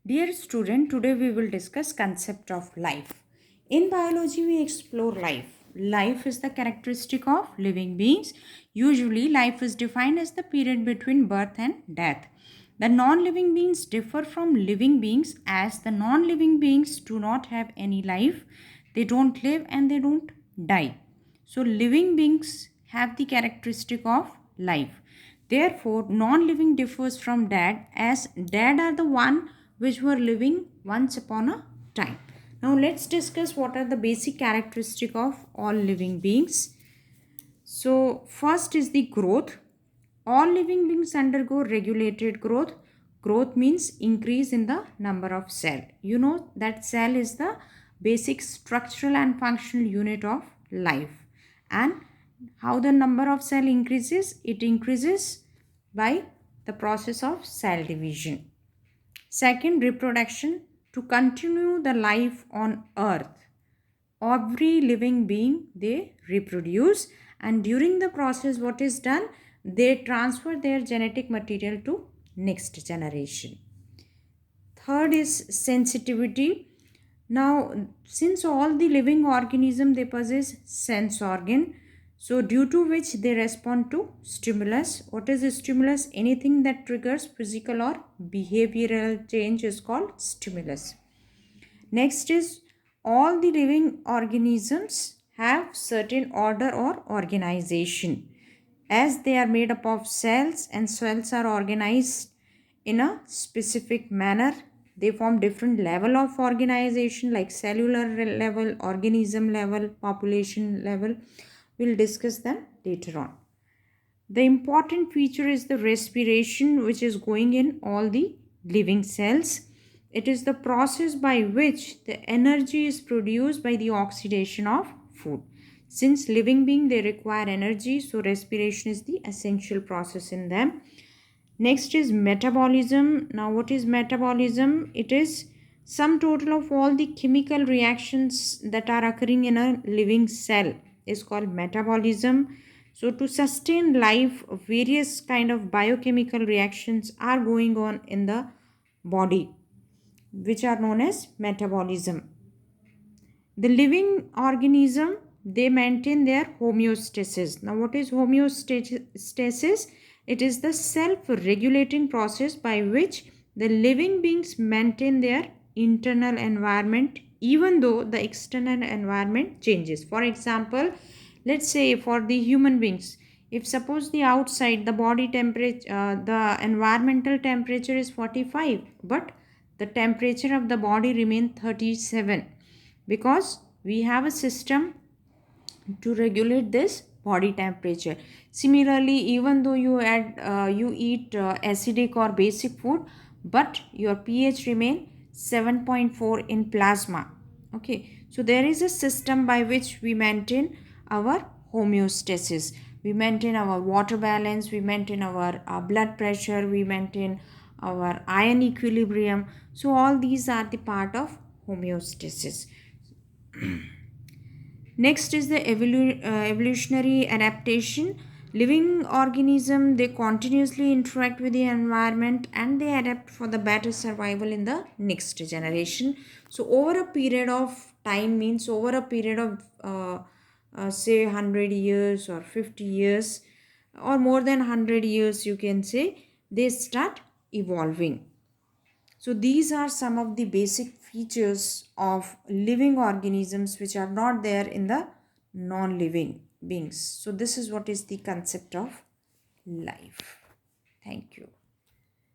Dear student, today we will discuss concept of life. In biology, we explore life. Life is the characteristic of living beings. Usually, life is defined as the period between birth and death. The non-living beings differ from living beings as the non-living beings do not have any life. They don't live and they don't die. So, living beings have the characteristic of life. Therefore, non-living differs from dead as dead are the one which were living once upon a time. Now let's discuss what are the basic characteristic of all living beings. So first is the growth. All living beings undergo regulated growth. Growth means increase in the number of cell. You know that cell is the basic structural and functional unit of life. And how the number of cell increases? It increases by the process of cell division. Second, reproduction. To continue the life on earth, every living being they reproduce, and during the process what is done, they transfer their genetic material to next generation. Third is sensitivity. Now, since all the living organism they possess sense organ, so due to which they respond to stimulus. What is a stimulus? Anything that triggers physical or behavioral change is called stimulus. Next is all the living organisms have certain order or organization, as they are made up of cells and cells are organized in a specific manner. They form different level of organization like cellular level, organism level, population level. We'll discuss them later on. The important feature is the respiration, which is going in all the living cells. It is the process by which the energy is produced by the oxidation of food. Since living being they require energy, so respiration is the essential process in them. Next is metabolism. Now what is metabolism? It is sum total of all the chemical reactions that are occurring in a living cell is called metabolism. So to sustain life, various kind of biochemical reactions are going on in the body, which are known as metabolism. The living organism they maintain their homeostasis. Now what is homeostasis? It is the self-regulating process by which the living beings maintain their internal environment even though the external environment changes. For example, let's say for the human beings, if suppose the outside the body temperature the environmental temperature is 45, but the temperature of the body remain 37, because we have a system to regulate this body temperature. Similarly, even though you eat acidic or basic food, but your pH remain 7.4 in plasma. Okay, so there is a system by which we maintain our homeostasis. We maintain our water balance, we maintain our blood pressure, we maintain our iron equilibrium. So all these are the part of homeostasis. Next is the evolutionary adaptation. Living organism they continuously interact with the environment and they adapt for the better survival in the next generation. So over a period of time, means over a period of say 100 years or 50 years or more than 100 years, you can say, they start evolving. So these are some of the basic features of living organisms which are not there in the non-living beings. So this is what is the concept of life. Thank you.